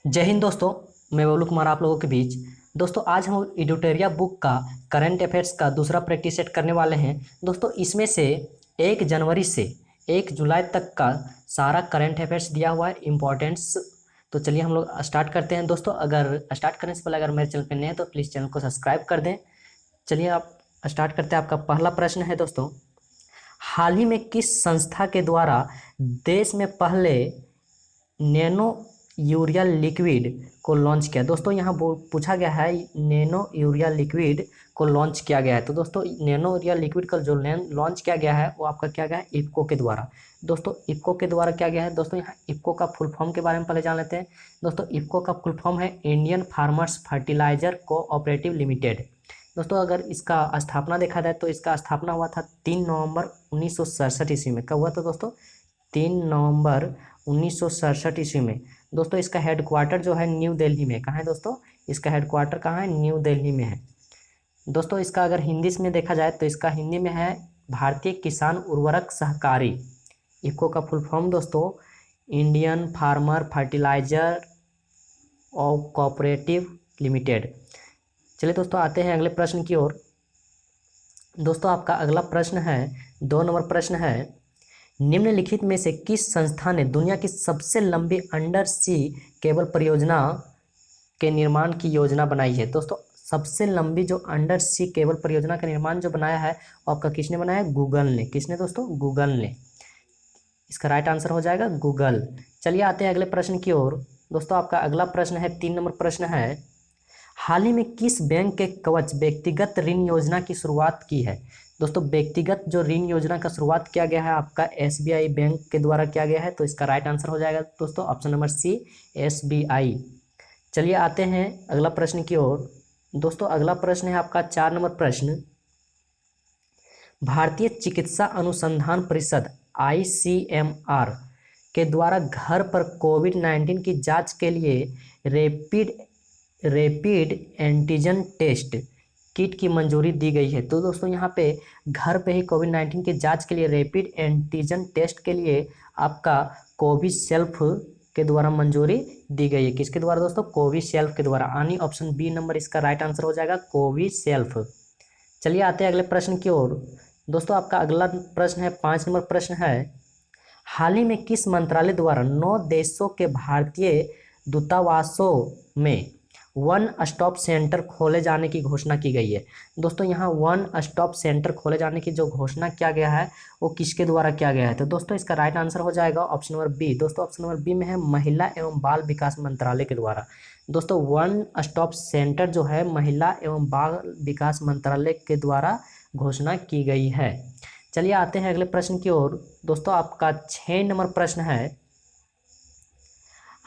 जय हिंद दोस्तों। मैं बबलू कुमार आप लोगों के बीच। दोस्तों आज हम एडिटोरिया बुक का करंट अफेयर्स का दूसरा प्रैक्टिस सेट करने वाले हैं। दोस्तों इसमें से 1 जनवरी से 1 जुलाई तक का सारा करंट अफेयर्स दिया हुआ है, इम्पोर्टेंट्स। तो चलिए हम लोग स्टार्ट करते हैं। दोस्तों अगर स्टार्ट करने से पहले अगर मेरे चैनल पर नए हैं तो प्लीज़ चैनल को सब्सक्राइब कर दें। चलिए आप स्टार्ट करते हैं। आपका पहला प्रश्न है दोस्तों, हाल ही में किस संस्था के द्वारा देश में पहले नैनो यूरिया लिक्विड को लॉन्च किया? दोस्तों यहाँ पूछा गया है नैनो यूरिया लिक्विड को लॉन्च किया गया है। तो दोस्तों नैनो यूरिया लिक्विड का जो लॉन्च किया गया है वो आपका किया गया है इफ्को के द्वारा। दोस्तों इफ्को के द्वारा क्या गया है? दोस्तों यहाँ इफ्को का फुल फॉर्म के बारे में पहले जान लेते हैं। दोस्तों इफ्को का फुल फॉर्म है Indian farmers fertiliser cooperative limited. दोस्तों अगर इसका स्थापना देखा जाए तो इसका स्थापना हुआ था 3 नवंबर 1967 ईस्वी में। कब हुआ था दोस्तों? 3 नवंबर 1967 ईस्वी में। दोस्तों इसका हेडक्वार्टर जो है न्यू दिल्ली में। कहाँ है दोस्तों? इसका हेडक्वार्टर कहाँ है? न्यू दिल्ली में है। दोस्तों इसका अगर हिंदी में देखा जाए तो इसका हिंदी में है भारतीय किसान उर्वरक सहकारी। इफ्को का फुल फॉर्म दोस्तों इंडियन फार्मर फर्टिलाइजर और कोऑपरेटिव लिमिटेड। चलिए दोस्तों आते हैं अगले प्रश्न की ओर। दोस्तों आपका अगला प्रश्न है 2 नंबर प्रश्न है, निम्नलिखित में से किस संस्था ने दुनिया की सबसे लंबी अंडर सी केबल परियोजना के निर्माण की योजना बनाई है? दोस्तों सबसे लंबी जो अंडर सी केबल परियोजना का निर्माण जो बनाया है वो आपका किसने बनाया है? गूगल ने। किसने दोस्तों? गूगल ने। इसका राइट आंसर हो जाएगा गूगल। चलिए आते हैं अगले प्रश्न की ओर। दोस्तों आपका अगला प्रश्न है 3 नंबर प्रश्न है, हाल ही में किस बैंक के कवच व्यक्तिगत ऋण योजना की शुरुआत की है? दोस्तों व्यक्तिगत जो ऋण योजना का शुरुआत किया गया है आपका एसबीआई बैंक के द्वारा किया गया है। तो इसका राइट आंसर हो जाएगा दोस्तों ऑप्शन नंबर सी एसबीआई। चलिए आते हैं अगला प्रश्न की ओर। दोस्तों अगला प्रश्न है आपका 4 नंबर प्रश्न, भारतीय चिकित्सा अनुसंधान परिषद आईसीएमआर के द्वारा घर पर कोविड-19 की जांच के लिए रैपिड एंटीजन टेस्ट किट की मंजूरी दी गई है। तो दोस्तों यहाँ पे घर पे ही कोविड-19 की जांच के लिए रैपिड एंटीजन टेस्ट के लिए आपका कोविसेल्फ के द्वारा मंजूरी दी गई है। किसके द्वारा दोस्तों? कोविसेल्फ के द्वारा। यानी ऑप्शन बी नंबर इसका राइट आंसर हो जाएगा कोविसेल्फ। चलिए आते हैं अगले प्रश्न की ओर। दोस्तों आपका अगला प्रश्न है 5 नंबर प्रश्न है, हाल ही में किस मंत्रालय द्वारा 9 देशों के भारतीय दूतावासों में वन स्टॉप सेंटर खोले जाने की घोषणा की गई है? दोस्तों यहाँ वन स्टॉप सेंटर खोले जाने की जो घोषणा किया गया है वो किसके द्वारा किया गया है? तो दोस्तों इसका राइट आंसर हो जाएगा ऑप्शन नंबर बी। दोस्तों ऑप्शन नंबर बी में है महिला एवं बाल विकास मंत्रालय के द्वारा। दोस्तों वन स्टॉप सेंटर जो है महिला एवं बाल विकास मंत्रालय के द्वारा घोषणा की गई है। चलिए आते हैं अगले प्रश्न की ओर। दोस्तों आपका 6 नंबर प्रश्न है,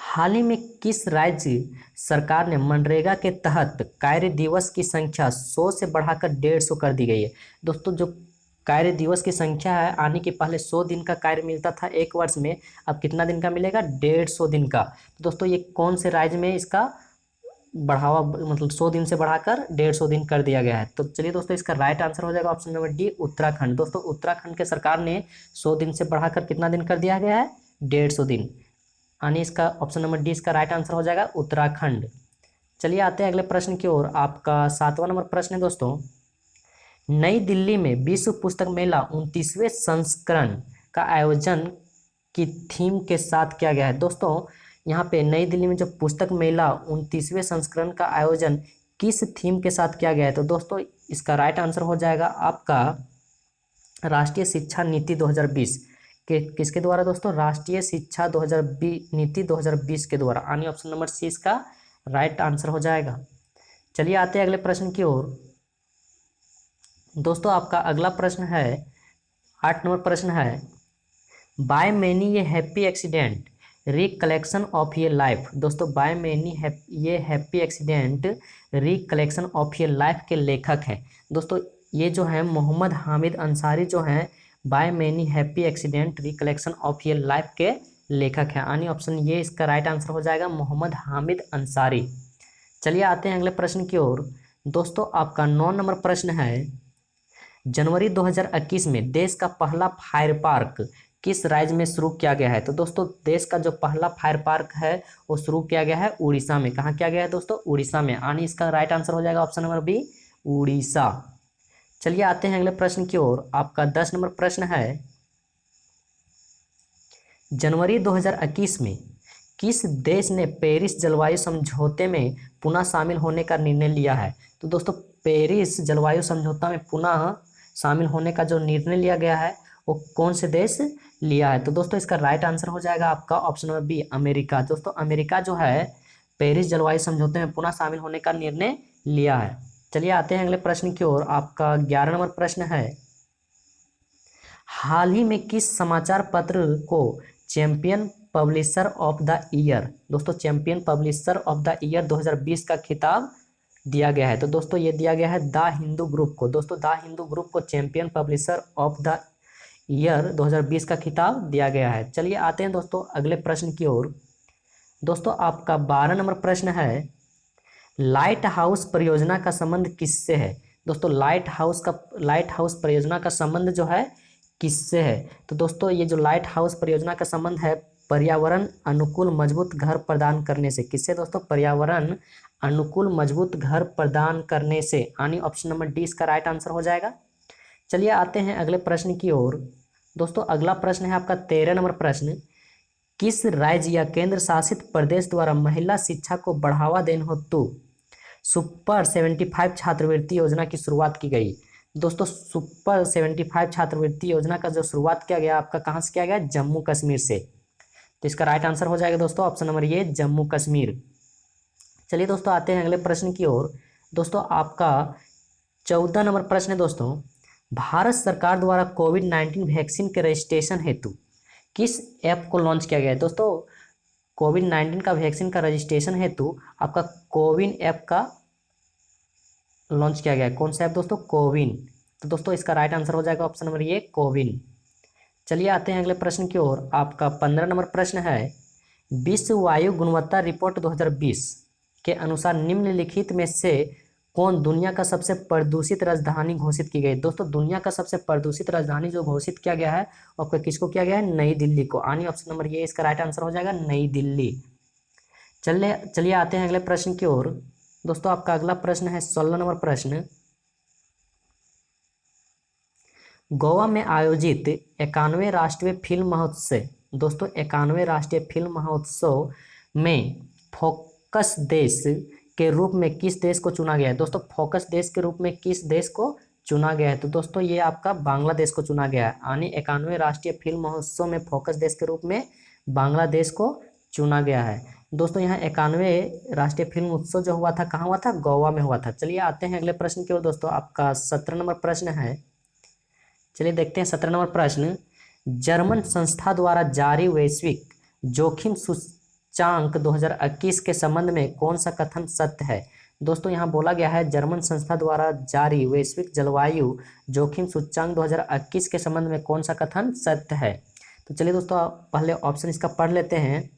हाल ही में किस राज्य सरकार ने मनरेगा के तहत कार्य दिवस की संख्या 100 से बढ़ाकर 150 कर दी गई है? दोस्तों जो कार्य दिवस की संख्या है आने के पहले 100 दिन का कार्य मिलता था एक वर्ष में, अब कितना दिन का मिलेगा? 150 दिन का। तो दोस्तों ये कौन से राज्य में इसका बढ़ावा मतलब 100 दिन से बढ़ाकर 150 दिन कर दिया गया है? तो चलिए दोस्तों इसका राइट आंसर हो जाएगा ऑप्शन नंबर डी उत्तराखंड। दोस्तों उत्तराखंड के सरकार ने 100 दिन से बढ़ाकर कितना दिन कर दिया गया है? 150 दिन। यानी इसका ऑप्शन नंबर डी इसका राइट आंसर हो जाएगा उत्तराखंड। चलिए आते हैं अगले प्रश्न की ओर। आपका 7वां नंबर प्रश्न है दोस्तों, नई दिल्ली में विश्व पुस्तक मेला 29वें संस्करण का आयोजन की थीम के साथ किया गया है? दोस्तों यहाँ पे नई दिल्ली में जो पुस्तक मेला 29वें संस्करण का आयोजन किस थीम के साथ किया गया है? तो दोस्तों इसका राइट आंसर हो जाएगा आपका राष्ट्रीय शिक्षा नीति 2020 के किसके द्वारा? दोस्तों राष्ट्रीय शिक्षा 2020 नीति 2020 के द्वारा। यानी ऑप्शन नंबर सी इसका राइट आंसर हो जाएगा। चलिए आते हैं अगले प्रश्न की ओर। दोस्तों आपका अगला प्रश्न है 8 नंबर प्रश्न है, बाय मैनी ये हैप्पी एक्सीडेंट रिकलेक्शन ऑफ ये लाइफ। दोस्तों बाय मैनी ये हैप्पी एक्सीडेंट रिकलेक्शन ऑफ ये लाइफ के लेखक हैं। दोस्तों ये जो है मोहम्मद हामिद अंसारी जो हैं by many happy accident recollection of ये लाइफ के लेखक हैं। यानी ऑप्शन ये इसका राइट आंसर हो जाएगा मोहम्मद हामिद अंसारी। चलिए आते हैं अगले प्रश्न की ओर। दोस्तों आपका 9 नंबर प्रश्न है, जनवरी 2021 में देश का पहला फायर पार्क किस राज्य में शुरू किया गया है? तो दोस्तों देश का जो पहला फायर पार्क है वो शुरू किया गया है उड़ीसा में। कहाँ किया गया है दोस्तों? उड़ीसा में। यानी इसका राइट आंसर हो जाएगा ऑप्शन नंबर बी, उड़ीसा। चलिए आते हैं अगले प्रश्न की ओर। आपका 10 नंबर प्रश्न है, जनवरी 2021 में किस देश ने पेरिस जलवायु समझौते में पुनः शामिल होने का निर्णय लिया है? तो दोस्तों पेरिस जलवायु समझौता में पुनः शामिल होने का जो निर्णय लिया गया है वो कौन से देश लिया है? तो दोस्तों इसका राइट आंसर हो जाएगा आपका ऑप्शन नंबर बी, अमेरिका। दोस्तों अमेरिका जो है पेरिस जलवायु समझौते में पुनः शामिल होने का निर्णय लिया है। चलिए आते हैं अगले प्रश्न की ओर। आपका 11 नंबर प्रश्न है, हाल ही में किस समाचार पत्र को champion publisher of the year, दोस्तों champion publisher of the year 2020 का खिताब दिया गया है? तो दोस्तों ये दिया गया है द हिंदू ग्रुप को। दोस्तों द हिंदू ग्रुप को champion publisher of the year 2020 का खिताब दिया गया है। चलिए आते हैं दोस्तों अगले प्रश्न की ओर। दोस्तों आपका 12 नंबर प्रश्न है, लाइट हाउस परियोजना का संबंध किससे है? दोस्तों लाइट हाउस परियोजना का संबंध जो है किससे है? तो दोस्तों ये जो लाइट हाउस परियोजना का संबंध है पर्यावरण अनुकूल मजबूत घर प्रदान करने से। किससे दोस्तों? पर्यावरण अनुकूल मजबूत घर प्रदान करने से। यानी ऑप्शन नंबर डी इसका राइट आंसर हो जाएगा। चलिए आते हैं अगले प्रश्न की ओर। दोस्तों अगला प्रश्न है आपका 13 नंबर प्रश्न, किस राज्य या केंद्र शासित प्रदेश द्वारा महिला शिक्षा को बढ़ावा देने हेतु सुपर 75 छात्रवृत्ति योजना की शुरुआत की गई? दोस्तों सुपर 75 छात्रवृत्ति योजना का जो शुरुआत किया गया आपका कहाँ से किया गया? जम्मू कश्मीर से। तो इसका राइट आंसर हो जाएगा दोस्तों ऑप्शन नंबर ये, जम्मू कश्मीर। चलिए दोस्तों आते हैं अगले प्रश्न की ओर। दोस्तों आपका 14 नंबर प्रश्न है दोस्तों, भारत सरकार द्वारा कोविड-19 वैक्सीन के रजिस्ट्रेशन हेतु किस ऐप को लॉन्च किया गया है? दोस्तों कोविड-19 का वैक्सीन का रजिस्ट्रेशन हेतु आपका कोविन ऐप का लॉन्च किया गया है। कौन सा ऐप दोस्तों? कोविन। तो दोस्तों इसका राइट आंसर हो जाएगा ऑप्शन नंबर ये, कोविन। चलिए आते हैं अगले प्रश्न की ओर। आपका 15 नंबर प्रश्न है, विश्व वायु गुणवत्ता रिपोर्ट 2020 के अनुसार निम्नलिखित में से कौन दुनिया का सबसे प्रदूषित राजधानी घोषित की गई? दोस्तों दुनिया का सबसे प्रदूषित राजधानी जो घोषित किया गया है आपको किसको किया गया है? नई दिल्ली को। यानी ऑप्शन नंबर ये इसका राइट आंसर हो जाएगा, नई दिल्ली। चलिए आते हैं अगले प्रश्न की ओर। दोस्तों आपका अगला प्रश्न है 16 नंबर प्रश्न, गोवा में आयोजित 91वें राष्ट्रीय फिल्म महोत्सव, दोस्तों 91वें राष्ट्रीय फिल्म महोत्सव में फोकस देश के रूप में किस देश को चुना गया है? दोस्तों फोकस देश के रूप में किस देश को चुना गया है? तो दोस्तों ये आपका बांग्लादेश को चुना गया है। यानी 91वें राष्ट्रीय फिल्म महोत्सव में फोकस देश के रूप में बांग्लादेश को चुना गया है। दोस्तों यहाँ 91वें राष्ट्रीय फिल्म उत्सव जो हुआ था कहाँ हुआ था? गोवा में हुआ था। चलिए आते हैं अगले प्रश्न की ओर। दोस्तों आपका 17 नंबर प्रश्न है, चलिए देखते हैं 17 नंबर प्रश्न, जर्मन संस्था द्वारा जारी वैश्विक जोखिम सूचांक 2021 के संबंध में कौन सा कथन सत्य है? दोस्तों यहाँ बोला गया है जर्मन संस्था द्वारा जारी वैश्विक जलवायु जोखिम सूचांक 2021 के संबंध में कौन सा कथन सत्य है? तो चलिए दोस्तों पहले ऑप्शन इसका पढ़ लेते हैं।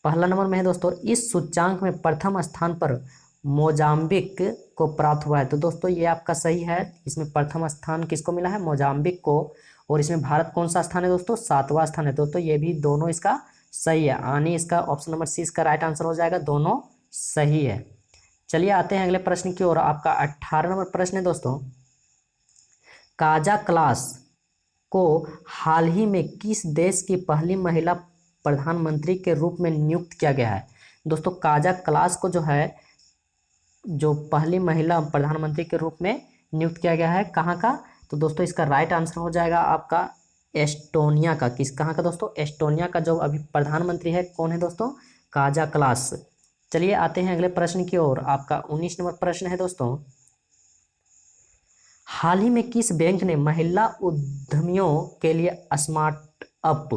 पहला नंबर में है दोस्तों, इस सूचांक में प्रथम स्थान पर मोजाम्बिक को प्राप्त हुआ है। तो दोस्तों ये आपका सही है, इसमें प्रथम स्थान किसको मिला है? मोजाम्बिक को। और इसमें भारत कौन सा स्थान है दोस्तों? 7वां स्थान है। दोस्तों ये भी दोनों इसका सही है, यानी इसका ऑप्शन नंबर सी इसका राइट आंसर हो जाएगा, दोनों सही है। चलिए आते हैं अगले प्रश्न की ओर। आपका 18 नंबर प्रश्न है दोस्तों, काजा क्लास को हाल ही में किस देश की पहली महिला प्रधानमंत्री के रूप में नियुक्त किया गया है? दोस्तों काजा क्लास को जो है जो पहली महिला प्रधानमंत्री के रूप में नियुक्त किया गया है कहाँ का? तो दोस्तों इसका राइट आंसर हो जाएगा आपका एस्टोनिया का। कहाँ का दोस्तों? एस्टोनिया का जो अभी प्रधानमंत्री है कौन है दोस्तों? काजा क्लास। चलिए आते हैं अगले प्रश्न की ओर। आपका 19 नंबर प्रश्न है दोस्तों, हाल ही में किस बैंक ने महिला उद्यमियों के लिए स्मार्ट अप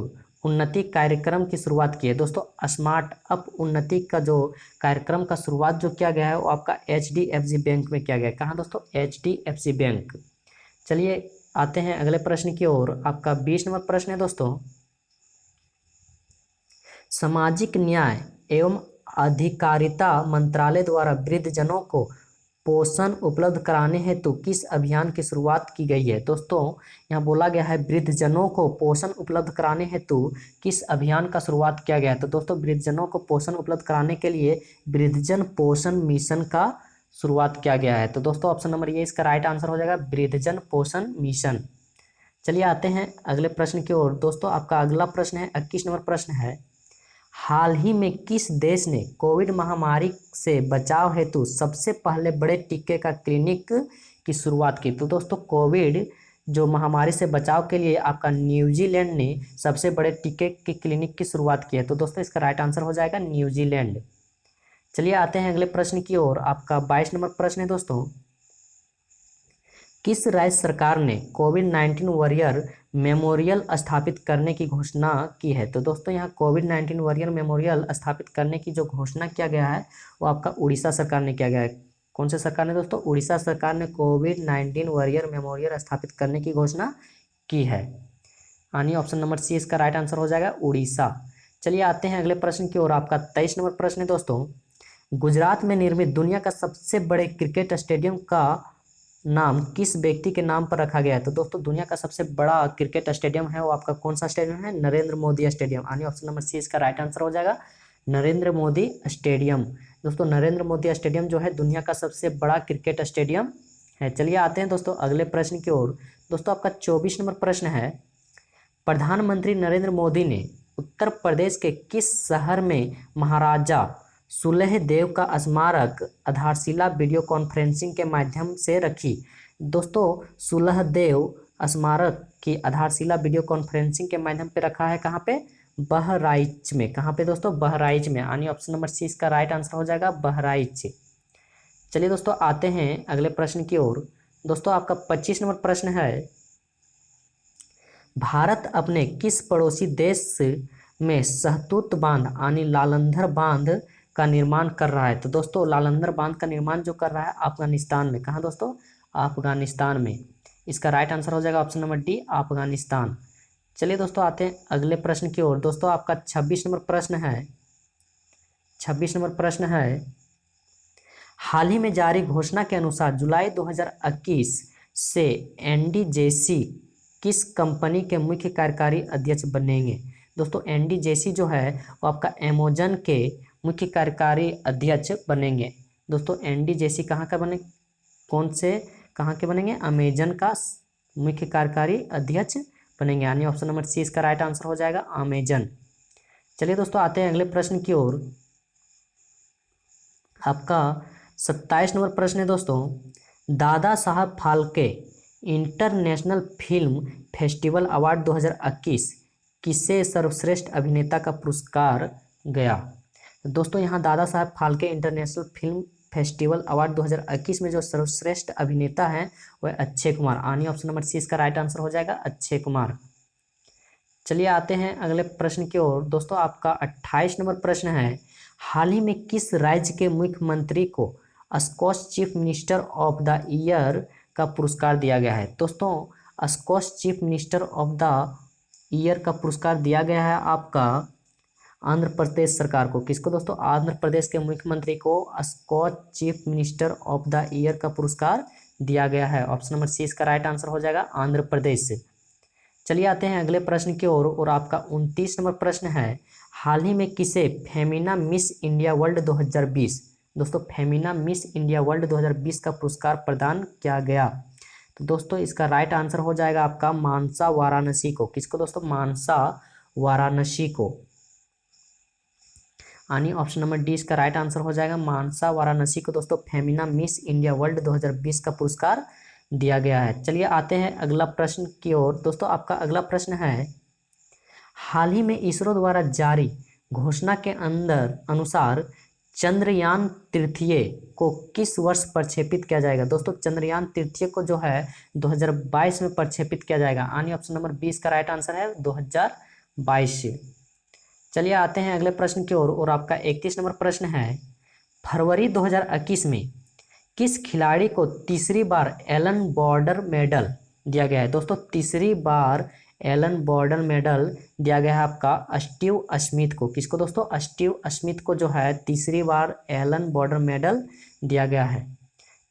उन्नति कार्यक्रम की शुरुआत की है? दोस्तों स्मार्ट अप उन्नति का जो कार्यक्रम का शुरुआत जो किया गया है वो आपका HDFC बैंक में किया गया है। कहाँ दोस्तों? HDFC bank. चलिए आते हैं अगले प्रश्न की ओर। आपका 20 नंबर प्रश्न है दोस्तों, सामाजिक न्याय एवं अधिकारिता मंत्रालय द्वारा वृद्धजनों को पोषण उपलब्ध कराने हेतु किस अभियान की शुरुआत की गई है? दोस्तों यहाँ बोला गया है वृद्धजनों को पोषण उपलब्ध कराने हेतु किस अभियान का शुरुआत किया गया है? तो दोस्तों वृद्धजनों को पोषण उपलब्ध कराने के लिए वृद्धजन पोषण मिशन का शुरुआत किया गया है। तो दोस्तों ऑप्शन नंबर ये इसका राइट आंसर हो जाएगा, वृद्धजन पोषण मिशन। चलिए आते हैं अगले प्रश्न की ओर। दोस्तों आपका अगला प्रश्न है 21 नंबर प्रश्न है, हाल ही में किस देश ने कोविड महामारी से बचाव हेतु सबसे पहले बड़े टीके का क्लिनिक की शुरुआत की? तो दोस्तों कोविड जो महामारी से बचाव के लिए आपका न्यूजीलैंड ने सबसे बड़े टीके की क्लिनिक की शुरुआत की है। तो दोस्तों इसका राइट आंसर हो जाएगा न्यूजीलैंड। चलिए आते हैं अगले प्रश्न की ओर। आपका 22 नंबर प्रश्न है दोस्तों, किस राज्य सरकार ने कोविड-19 वॉरियर मेमोरियल स्थापित करने की घोषणा की है? तो दोस्तों यहाँ कोविड-19 वॉरियर मेमोरियल स्थापित करने की जो घोषणा किया गया है वो आपका उड़ीसा सरकार ने किया गया है। कौन से सरकार ने दोस्तों? उड़ीसा सरकार ने कोविड-19 वॉरियर मेमोरियल स्थापित करने की घोषणा की है। यानी ऑप्शन नंबर सी इसका राइट आंसर हो जाएगा, उड़ीसा। चलिए आते हैं अगले प्रश्न की ओर। आपका 23 नंबर प्रश्न है दोस्तों, गुजरात में निर्मित दुनिया का सबसे बड़े क्रिकेट स्टेडियम का नाम किस व्यक्ति के नाम पर रखा गया है? तो दोस्तों दुनिया का सबसे बड़ा क्रिकेट स्टेडियम है वो आपका कौन सा स्टेडियम है? नरेंद्र मोदी स्टेडियम। यानी ऑप्शन नंबर सी इसका राइट आंसर हो जाएगा, नरेंद्र मोदी स्टेडियम। दोस्तों नरेंद्र मोदी स्टेडियम जो है दुनिया का सबसे बड़ा क्रिकेट स्टेडियम है। चलिए आते हैं दोस्तों अगले प्रश्न की ओर। दोस्तों आपका 24 नंबर प्रश्न है, प्रधानमंत्री नरेंद्र मोदी ने उत्तर प्रदेश के किस शहर में महाराजा सुहेलदेव का स्मारक आधारशिला वीडियो कॉन्फ्रेंसिंग के माध्यम से रखी? दोस्तों सुहेलदेव स्मारक की आधारशिला वीडियो कॉन्फ्रेंसिंग के माध्यम पे रखा है कहाँ पे? बहराइच में। कहाँ पे दोस्तों? बहराइच में। यानी ऑप्शन नंबर सी इसका राइट आंसर हो जाएगा, बहराइच। चलिए दोस्तों आते हैं अगले प्रश्न की ओर। दोस्तों आपका 25 नंबर प्रश्न है, भारत अपने किस पड़ोसी देश में सहतूत बांध यानी लालंधर बांध का निर्माण कर रहा है? तो दोस्तों लालंधर बांध का निर्माण जो कर रहा है अफगानिस्तान में। कहाँ दोस्तों? अफगानिस्तान में। इसका राइट आंसर हो जाएगा ऑप्शन नंबर डी, अफगानिस्तान। चलिए दोस्तों आते हैं अगले प्रश्न की ओर। दोस्तों आपका 26 नंबर प्रश्न है, 26 नंबर प्रश्न है, हाल ही में जारी घोषणा के अनुसार जुलाई 2021 से एनडीजेसी किस कंपनी के मुख्य कार्यकारी अध्यक्ष बनेंगे? दोस्तों एनडीजेसी जो है वो आपका अमेजन के मुख्य कार्यकारी अध्यक्ष बनेंगे। दोस्तों एनडीजेसी कहाँ का बने, कौन से कहाँ के बनेंगे? अमेजन का मुख्य कार्यकारी अध्यक्ष बनेंगे। यानी ऑप्शन नंबर सी इसका राइट आंसर हो जाएगा, अमेजन। चलिए दोस्तों आते हैं अगले प्रश्न की ओर। आपका 27 नंबर प्रश्न है दोस्तों, Dada Saheb Phalke international film festival award 2021 किसे सर्वश्रेष्ठ अभिनेता का पुरस्कार गया? दोस्तों यहाँ Dada Saheb Phalke international film festival award 2021 में जो सर्वश्रेष्ठ अभिनेता हैं वह अक्षय कुमार। यानी ऑप्शन नंबर सी इसका राइट आंसर हो जाएगा, अक्षय कुमार। चलिए आते हैं अगले प्रश्न की ओर। दोस्तों आपका 28 नंबर प्रश्न है, हाल ही में किस राज्य के मुख्यमंत्री को Skoch chief minister of the year का पुरस्कार दिया गया है? दोस्तों Skoch chief minister of the year का पुरस्कार दिया गया है आपका आंध्र प्रदेश सरकार को। किसको दोस्तों? आंध्र प्रदेश के मुख्यमंत्री को Skoch chief minister of the year का पुरस्कार दिया गया है। ऑप्शन नंबर सी इसका राइट आंसर हो जाएगा, आंध्र प्रदेश से। चलिए आते हैं अगले प्रश्न की ओर। और आपका 29 नंबर प्रश्न है, हाल ही में किसे फेमिना मिस इंडिया वर्ल्ड 2020 दोस्तों फेमिना मिस इंडिया वर्ल्ड 2020 का पुरस्कार प्रदान किया गया? तो दोस्तों इसका राइट आंसर हो जाएगा आपका मानसा वाराणसी को। किसको दोस्तों? मानसा वाराणसी को। यानी ऑप्शन नंबर डी इसका राइट आंसर हो जाएगा, मानसा वाराणसी को दोस्तों फेमिना मिस इंडिया वर्ल्ड 2020 का पुरस्कार दिया गया है। चलिए आते हैं अगला प्रश्न की ओर। दोस्तों आपका अगला प्रश्न है, हाल ही में इसरो द्वारा जारी घोषणा के अनुसार चंद्रयान तृतीय को किस वर्ष प्रक्षेपित किया जाएगा? दोस्तों चंद्रयान तृतीय को जो है 2022 में प्रक्षेपित किया जाएगा। यानी ऑप्शन नंबर 20 का राइट आंसर है 2022। चलिए आते हैं अगले प्रश्न की ओर। और आपका 31 नंबर प्रश्न है, फरवरी 2021 में किस खिलाड़ी को तीसरी बार एलन बॉर्डर मेडल दिया गया है? दोस्तों तीसरी बार एलन बॉर्डर मेडल दिया गया है आपका स्टीव स्मिथ को। किसको दोस्तों? स्टीव स्मिथ को जो है तीसरी बार एलन बॉर्डर मेडल दिया गया है।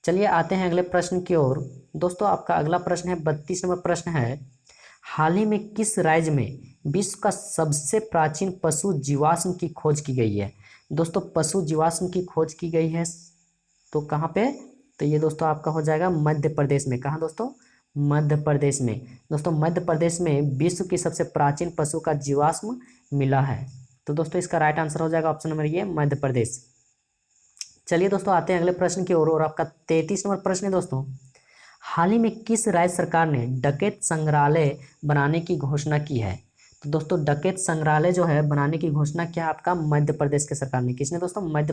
चलिए आते हैं अगले प्रश्न की ओर। दोस्तों आपका अगला प्रश्न है 32 नंबर प्रश्न है, हाल ही में किस राज्य में विश्व का सबसे प्राचीन पशु जीवाश्म की खोज की गई है? दोस्तों पशु जीवाश्म की खोज की गई है तो कहाँ पे? तो ये दोस्तों आपका हो जाएगा मध्य प्रदेश में। कहाँ दोस्तों? मध्य प्रदेश में। दोस्तों मध्य प्रदेश में विश्व की सबसे प्राचीन पशु का जीवाश्म मिला है। तो दोस्तों इसका राइट आंसर हो जाएगा ऑप्शन नंबर ये, मध्य प्रदेश। चलिए दोस्तों आते हैं अगले प्रश्न की ओर और आपका 33 नंबर प्रश्न है दोस्तों, हाल ही में किस राज्य सरकार ने डकैत संग्रहालय बनाने की घोषणा की है? तो दोस्तों डकैत संग्रहालय जो है बनाने की घोषणा किया आपका मध्य प्रदेश के सरकार ने। किसने दोस्तों? मध्य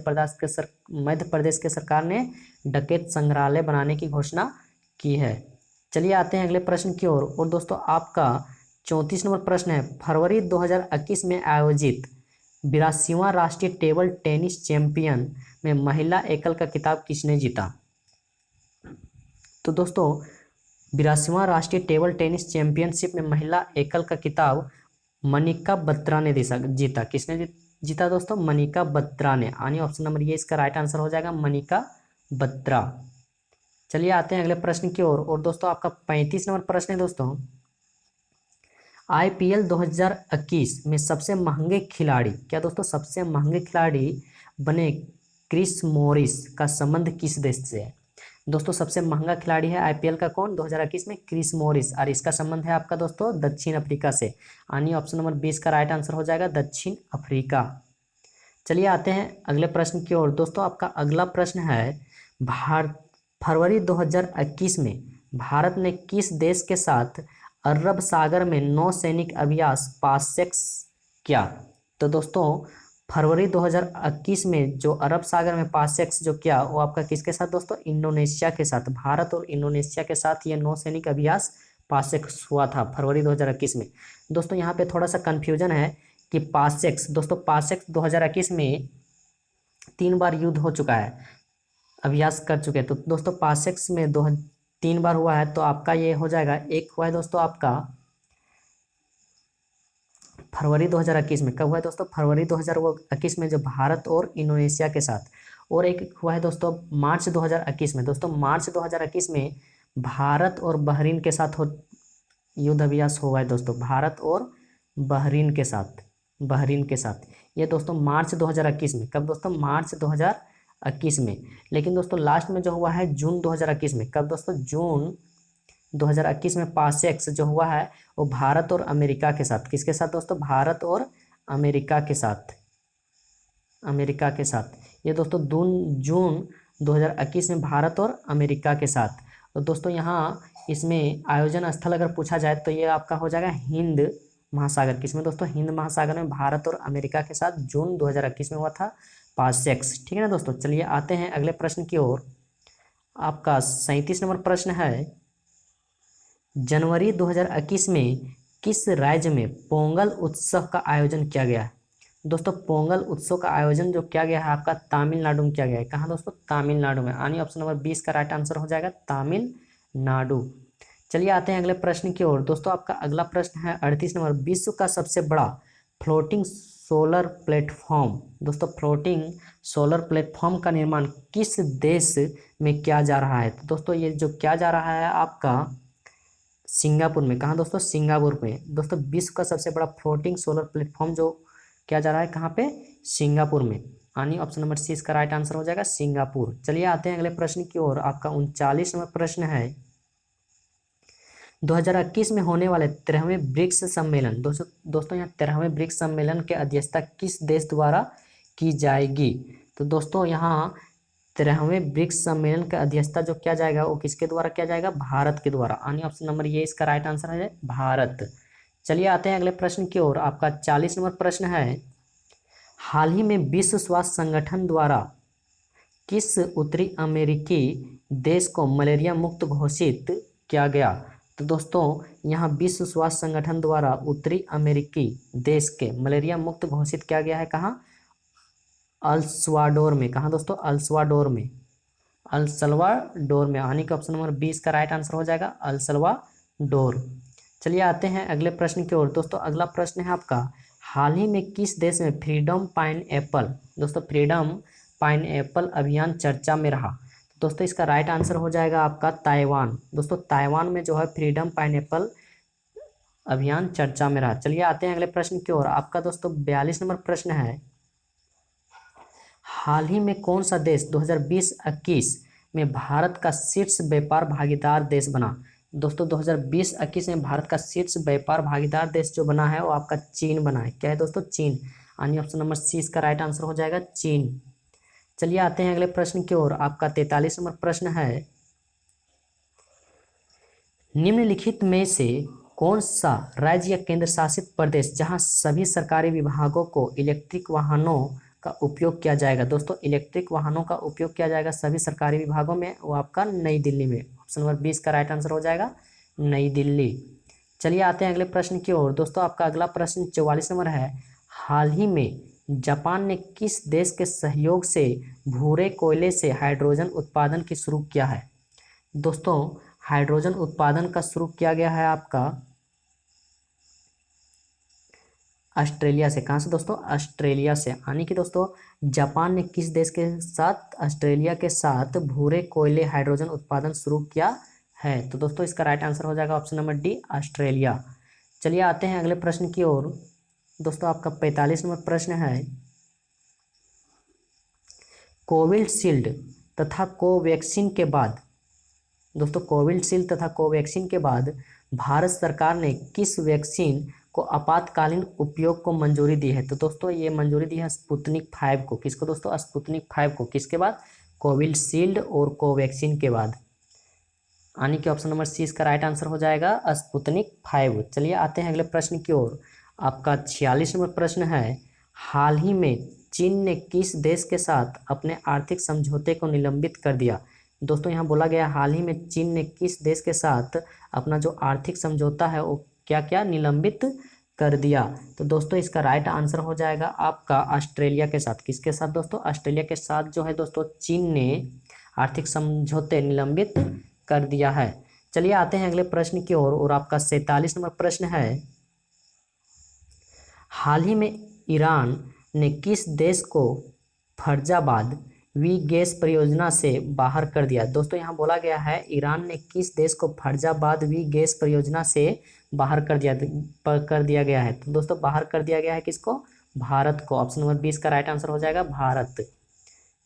प्रदेश के सरकार ने डकैत संग्रहालय बनाने की घोषणा की है। चलिए आते हैं अगले प्रश्न की ओर और दोस्तों आपका 34 नंबर प्रश्न है, फरवरी 2021 में आयोजित 82वां राष्ट्रीय टेबल टेनिस चैंपियन में महिला एकल का खिताब किसने जीता? तो दोस्तों 82वां राष्ट्रीय टेबल टेनिस चैंपियनशिप में महिला एकल का खिताब मनिका बत्रा ने जीता। किसने जीता दोस्तों? मनिका बत्रा ने। यानी ऑप्शन नंबर ये इसका राइट आंसर हो जाएगा, मनिका बत्रा। चलिए आते हैं अगले प्रश्न की ओर और दोस्तों आपका 35 नंबर प्रश्न है दोस्तों, IPL 2021 में सबसे महंगे खिलाड़ी, क्या दोस्तों सबसे महंगे खिलाड़ी बने क्रिस मॉरिस का संबंध किस देश से है? दोस्तों सबसे महंगा खिलाड़ी है IPL का कौन 2021 में? Chris Morris. और इसका संबंध है आपका दोस्तों दक्षिण अफ्रीका से। यानी ऑप्शन नंबर 20 का राइट आंसर हो जाएगा दक्षिण अफ्रीका। चलिए आते हैं अगले प्रश्न की ओर। दोस्तों आपका अगला प्रश्न है, फरवरी 2021 में भारत ने किस देश के साथ अरब सागर में नौसैनिक अभ्यास पासेक्स किया? तो दोस्तों फरवरी 2021 में जो अरब सागर में पासेक्स जो किया वो आपका किसके साथ दोस्तों? इंडोनेशिया के साथ। भारत और इंडोनेशिया के साथ ये नौसैनिक अभ्यास पासेक्स हुआ था फरवरी 2021 में। दोस्तों यहाँ पे थोड़ा सा कन्फ्यूजन है कि पासेक्स, दोस्तों पासेक्स 2021 में 3 बार युद्ध हो चुका है, अभ्यास कर चुके हैं। तो दोस्तों पासेक्स में 3 बार हुआ है, तो आपका ये हो जाएगा, एक हुआ है दोस्तों आपका फरवरी 2021 में। कब हुआ है दोस्तों? फरवरी 2021 में जो भारत और इंडोनेशिया के साथ। और एक हुआ है दोस्तों मार्च 2021 में। दोस्तों मार्च 2021 में भारत और बहरीन के साथ युद्ध अभ्यास हुआ है दोस्तों, भारत और बहरीन के साथ, बहरीन के साथ। ये दोस्तों मार्च 2021 में। कब दोस्तों? मार्च 2021 में। लेकिन दोस्तों लास्ट में जो हुआ है जून 2021 में। कब दोस्तों? जून 2021 में पासेक्स जो हुआ है वो भारत और अमेरिका के साथ। किसके साथ दोस्तों? भारत और अमेरिका के साथ, अमेरिका के साथ। ये दोस्तों जून 2021 में भारत और अमेरिका के साथ। तो दोस्तों यहाँ इसमें आयोजन स्थल अगर पूछा जाए तो ये आपका हो जाएगा हिंद महासागर। किसमें दोस्तों? हिंद महासागर में भारत और अमेरिका के साथ जून 2021 में हुआ था पासेक्स। ठीक है ना दोस्तों। चलिए आते हैं अगले प्रश्न की ओर। आपका 37 नंबर प्रश्न है, जनवरी 2021 में किस राज्य में पोंगल उत्सव का आयोजन किया गया है? दोस्तों पोंगल उत्सव का आयोजन जो किया गया है आपका तमिलनाडु में किया गया है। कहाँ दोस्तों? तमिलनाडु में। यानी ऑप्शन नंबर 20 का राइट आंसर हो जाएगा तमिलनाडु। चलिए आते हैं अगले प्रश्न की ओर। दोस्तों आपका अगला प्रश्न है 38 नंबर, विश्व का सबसे बड़ा फ्लोटिंग सोलर प्लेटफॉर्म। दोस्तों फ्लोटिंग सोलर प्लेटफॉर्म का निर्माण किस देश में किया जा रहा है? तो दोस्तों ये जो किया जा रहा है आपका सिंगापुर में। कहाँ दोस्तों? सिंगापुर में। दोस्तों विश्व का सबसे बड़ा फ्लोटिंग सोलर प्लेटफॉर्म जो किया जा रहा है कहाँ पे? सिंगापुर में। यानी ऑप्शन नंबर सी इसका राइट आंसर हो जाएगा सिंगापुर। चलिए आते हैं अगले प्रश्न की ओर। आपका 39 नंबर प्रश्न है, 2021 में होने वाले 13वें ब्रिक्स सम्मेलन। दोस्तों यहाँ 13वें ब्रिक्स सम्मेलन की अध्यक्षता किस देश द्वारा की जाएगी? तो दोस्तों यहाँ 13वें ब्रिक्स सम्मेलन का अध्यक्षता जो किया जाएगा वो किसके द्वारा किया जाएगा? भारत के द्वारा। यानी ऑप्शन नंबर ये इसका राइट आंसर है भारत। चलिए आते हैं अगले प्रश्न की ओर। आपका 40 नंबर प्रश्न है, हाल ही में विश्व स्वास्थ्य संगठन द्वारा किस उत्तरी अमेरिकी देश को मलेरिया मुक्त घोषित किया गया? तो दोस्तों यहाँ विश्व स्वास्थ्य संगठन द्वारा उत्तरी अमेरिकी देश के मलेरिया मुक्त घोषित किया गया है। कहाँ? अल्सवाडोर में। कहाँ दोस्तों? अल्सवाडोर में, अल्सल्वाडोर में। यानी कि ऑप्शन नंबर 20 का राइट आंसर हो जाएगा अल्सल्वाडोर। चलिए आते हैं अगले प्रश्न की ओर। दोस्तों अगला प्रश्न है आपका, हाल ही में किस देश में फ्रीडम पाइन एप्पल, दोस्तों फ्रीडम पाइन एप्पल अभियान चर्चा में रहा? दोस्तों इसका राइट आंसर हो जाएगा आपका ताइवान। दोस्तों ताइवान में जो है फ्रीडम पाइनएप्पल अभियान चर्चा में रहा। चलिए आते हैं अगले प्रश्न की ओर। आपका दोस्तों 42 नंबर प्रश्न है, हाल ही में कौन सा देश 2020-21 में भारत का शीर्ष व्यापार भागीदार देश बना। दोस्तों 2020-21 में भारत का शीर्ष व्यापार भागीदार देश जो बना है वो आपका चीन बना है। क्या है दोस्तों? चीन। यानी ऑप्शन नंबर सी इसका राइट आंसर हो जाएगा, चीन। चलिए आते हैं अगले प्रश्न की ओर। आपका 43 नंबर प्रश्न है, निम्नलिखित में से कौन सा राज्य या केंद्र शासित प्रदेश जहां सभी सरकारी विभागों को इलेक्ट्रिक वाहनों का उपयोग किया जाएगा। दोस्तों इलेक्ट्रिक वाहनों का उपयोग किया जाएगा सभी सरकारी विभागों में, वो आपका नई दिल्ली में। ऑप्शन नंबर 20 का राइट आंसर हो जाएगा, नई दिल्ली। चलिए आते हैं अगले प्रश्न की ओर। दोस्तों आपका अगला प्रश्न 44 नंबर है, हाल ही में जापान ने किस देश के सहयोग से भूरे कोयले से हाइड्रोजन उत्पादन की शुरू किया है। दोस्तों हाइड्रोजन उत्पादन का शुरू किया गया है आपका ऑस्ट्रेलिया से। कहाँ से दोस्तों? ऑस्ट्रेलिया से। यानी कि दोस्तों जापान ने किस देश के साथ? ऑस्ट्रेलिया के साथ भूरे कोयले हाइड्रोजन उत्पादन शुरू किया है। तो दोस्तों इसका राइट आंसर हो जाएगा ऑप्शन नंबर डी, ऑस्ट्रेलिया। चलिए आते हैं अगले प्रश्न की ओर। दोस्तों आपका 45 नंबर प्रश्न है, कोविशील्ड तथा कोवैक्सीन के बाद, दोस्तों कोविशील्ड तथा कोवैक्सीन के बाद भारत सरकार ने किस वैक्सीन को आपातकालीन उपयोग को मंजूरी दी है। तो दोस्तों ये मंजूरी दी है स्पुतनिक 5 को। किसको दोस्तों? स्पुतनिक 5 को। किसके बाद? कोविशील्ड और कोवैक्सीन के बाद। यानी कि ऑप्शन नंबर सी इसका राइट आंसर हो जाएगा, स्पुतनिक 5। चलिए आते हैं अगले प्रश्न की ओर। आपका 46 नंबर प्रश्न है, हाल ही में चीन ने किस देश के साथ अपने आर्थिक समझौते को निलंबित कर दिया। दोस्तों यहाँ बोला गया हाल ही में चीन ने किस देश के साथ अपना जो आर्थिक समझौता है वो क्या क्या निलंबित कर दिया। तो दोस्तों इसका राइट आंसर हो जाएगा आपका ऑस्ट्रेलिया के साथ। किसके साथ दोस्तों? ऑस्ट्रेलिया के साथ जो है दोस्तों चीन ने आर्थिक समझौते निलंबित कर दिया है। चलिए आते हैं अगले प्रश्न की ओर। और आपका 47 नंबर प्रश्न है, हाल ही में ईरान ने किस देश को फैजाबाद वी गैस परियोजना से बाहर कर दिया। दोस्तों यहाँ बोला गया है ईरान ने किस देश को फैजाबाद वी गैस परियोजना से बाहर कर दिया गया है। तो दोस्तों बाहर कर दिया गया है किसको? भारत को। ऑप्शन नंबर 20 का राइट आंसर हो जाएगा, भारत।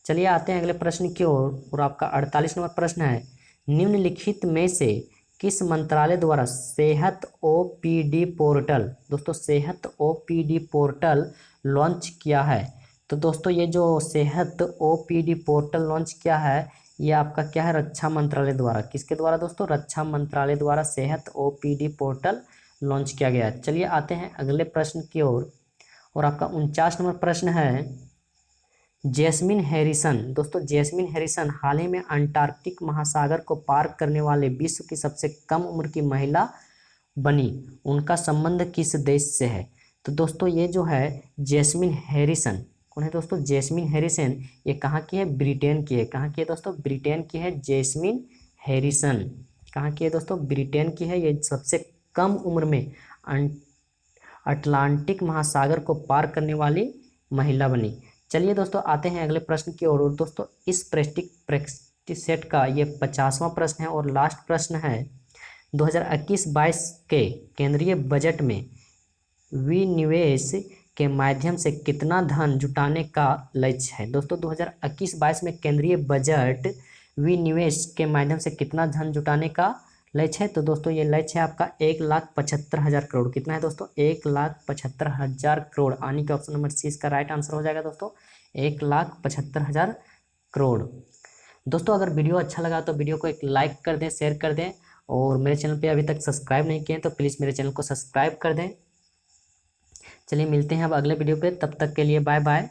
चलिए आते हैं अगले प्रश्न की ओर। और आपका 48 नंबर प्रश्न है, निम्नलिखित में से किस मंत्रालय द्वारा सेहत ओपीडी पोर्टल, दोस्तों सेहत ओपीडी पोर्टल लॉन्च किया है। तो दोस्तों ये जो सेहत ओपीडी पोर्टल लॉन्च किया है ये आपका क्या है? रक्षा मंत्रालय द्वारा। किसके द्वारा दोस्तों? रक्षा मंत्रालय द्वारा सेहत ओपीडी पोर्टल लॉन्च किया गया है। चलिए आते हैं अगले प्रश्न की ओर। और आपका 49 नंबर प्रश्न है, जैस्मिन हैरिसन, दोस्तों जैस्मिन हैरिसन हाल ही में अंटार्कटिक महासागर को पार करने वाले विश्व की सबसे कम उम्र की महिला बनी। उनका संबंध किस देश से है। तो दोस्तों ये जो है जैस्मिन हैरिसन कौन है दोस्तों? जैस्मिन हैरिसन ये कहाँ की है? ब्रिटेन की है। कहाँ की है दोस्तों? ब्रिटेन की है जैस्मिन हैरिसन। कहाँ की है दोस्तों? ब्रिटेन की है। ये सबसे कम उम्र में अटलांटिक महासागर को पार करने वाली महिला बनी। चलिए दोस्तों आते हैं अगले प्रश्न की ओर। दोस्तों इस प्रैक्टिस सेट का ये 50वां प्रश्न है और लास्ट प्रश्न है, 2021-22 के केंद्रीय बजट में विनिवेश के माध्यम से कितना धन जुटाने का लक्ष्य है। दोस्तों 2021-22 में केंद्रीय बजट विनिवेश के माध्यम से कितना धन जुटाने का लक्ष्य है। तो दोस्तों ये लक्ष्य है आपका 1,75,000 करोड़। कितना है दोस्तों? 1,75,000 करोड़। यानी कि ऑप्शन नंबर सी इसका राइट आंसर हो जाएगा दोस्तों, 1,75,000 करोड़। दोस्तों अगर वीडियो अच्छा लगा तो वीडियो को एक लाइक कर दें, शेयर कर दें, और मेरे चैनल पे अभी तक सब्सक्राइब नहीं किए हैं तो प्लीज़ मेरे चैनल को सब्सक्राइब कर दें। चलिए मिलते हैं अब अगले वीडियो पे, तब तक के लिए बाय बाय।